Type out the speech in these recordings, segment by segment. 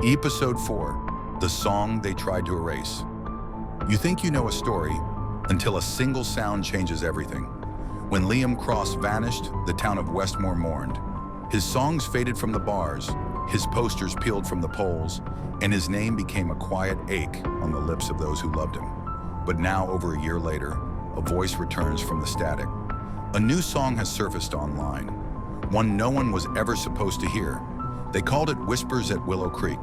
Episode 4, The Song They Tried to Erase. You think you know a story until a single sound changes everything. When Liam Cross vanished, the town of Westmore mourned. His songs faded from the bars, his posters peeled from the poles, and his name became a quiet ache on the lips of those who loved him. But now, over a year later, a voice returns from the static. A new song has surfaced online, one no one was ever supposed to hear. They called it Whispers at Willow Creek.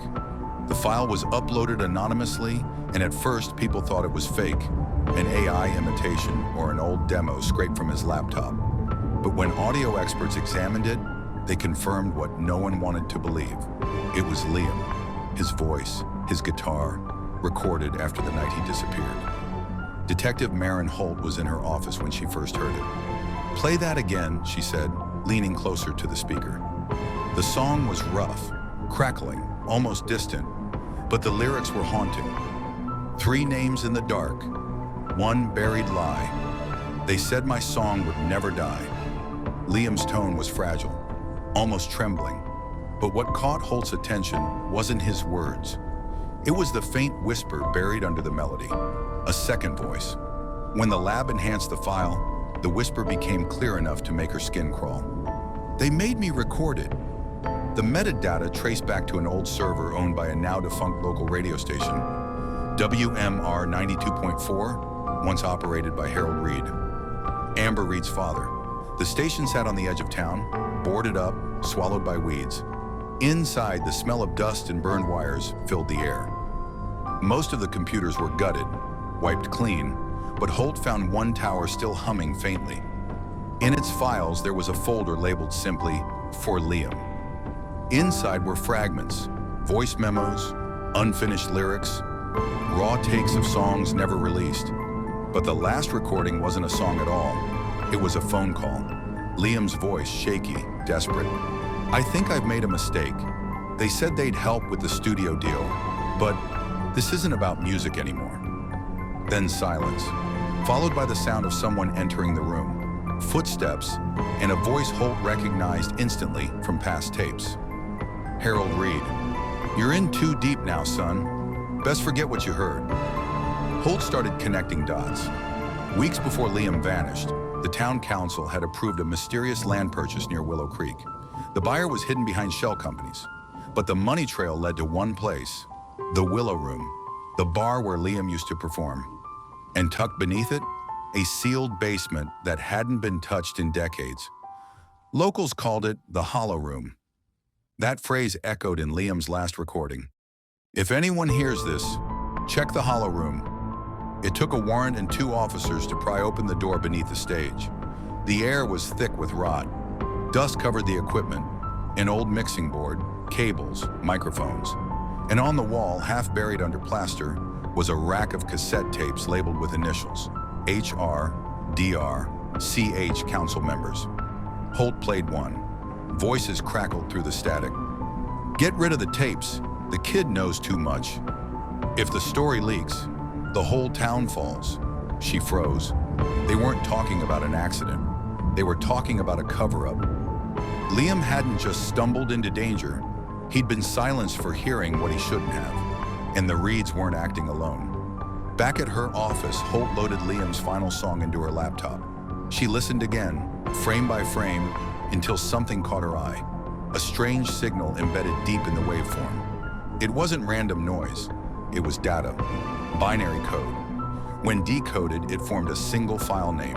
The file was uploaded anonymously, and at first people thought it was fake, an AI imitation or an old demo scraped from his laptop. But when audio experts examined it, they confirmed what no one wanted to believe. It was Liam, his voice, his guitar, recorded after the night he disappeared. Detective Maren Holt was in her office when she first heard it. "Play that again," she said, leaning closer to the speaker. The song was rough, crackling, almost distant, but the lyrics were haunting. 3 names in the dark, 1 buried lie. They said my song would never die. Liam's tone was fragile, almost trembling. But what caught Holt's attention wasn't his words. It was the faint whisper buried under the melody, a second voice. When the lab enhanced the file, the whisper became clear enough to make her skin crawl. "They made me record it." The metadata traced back to an old server owned by a now-defunct local radio station, WMR 92.4, once operated by Harold Reed, Amber Reed's father. The station sat on the edge of town, boarded up, swallowed by weeds. Inside, the smell of dust and burned wires filled the air. Most of the computers were gutted, wiped clean, but Holt found one tower still humming faintly. In its files, there was a folder labeled simply, "For Liam." Inside were fragments, voice memos, unfinished lyrics, raw takes of songs never released. But the last recording wasn't a song at all. It was a phone call. Liam's voice shaky, desperate. "I think I've made a mistake. They said they'd help with the studio deal, but this isn't about music anymore." Then silence, followed by the sound of someone entering the room, footsteps, and a voice Holt recognized instantly from past tapes. "Harold Reed, you're in too deep now, son. Best forget what you heard." Holt started connecting dots. Weeks before Liam vanished, the town council had approved a mysterious land purchase near Willow Creek. The buyer was hidden behind shell companies, but the money trail led to one place, the Willow Room, the bar where Liam used to perform. And tucked beneath it, a sealed basement that hadn't been touched in decades. Locals called it the Hollow Room. That phrase echoed in Liam's last recording. "If anyone hears this, check the Hollow Room." It took a warrant and 2 officers to pry open the door beneath the stage. The air was thick with rot. Dust covered the equipment, an old mixing board, cables, microphones. And on the wall, half buried under plaster, was a rack of cassette tapes labeled with initials, HR, DR, CH council members. Holt played one. Voices crackled through the static. "Get rid of the tapes. The kid knows too much. If the story leaks, the whole town falls." She froze. They weren't talking about an accident. They were talking about a cover-up. Liam hadn't just stumbled into danger. He'd been silenced for hearing what he shouldn't have. And the Reeds weren't acting alone. Back at her office, Holt loaded Liam's final song into her laptop. She listened again, frame by frame, until something caught her eye. A strange signal embedded deep in the waveform. It wasn't random noise. It was data, binary code. When decoded, it formed a single file name,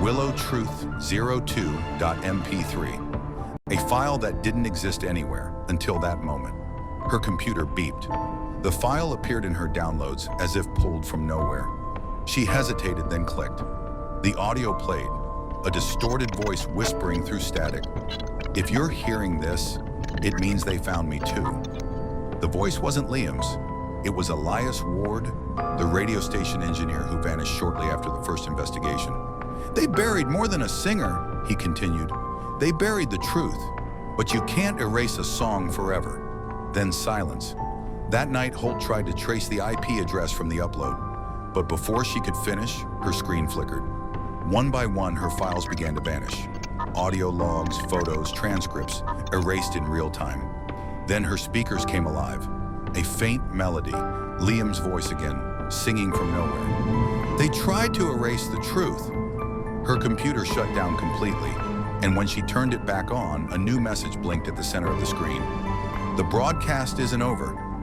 WillowTruth02.mp3, a file that didn't exist anywhere until that moment. Her computer beeped. The file appeared in her downloads as if pulled from nowhere. She hesitated, then clicked. The audio played, a distorted voice whispering through static. "If you're hearing this, it means they found me too." The voice wasn't Liam's. It was Elias Ward, the radio station engineer who vanished shortly after the first investigation. "They buried more than a singer," he continued. "They buried the truth. But you can't erase a song forever." Then silence. That night, Holt tried to trace the IP address from the upload. But before she could finish, her screen flickered. One by one, her files began to vanish. Audio logs, photos, transcripts, erased in real time. Then her speakers came alive. faint melody, Liam's voice again, singing from nowhere. They tried to erase the truth. Her computer shut down completely, and when she turned it back on, a new message blinked at the center of the screen. The broadcast isn't over.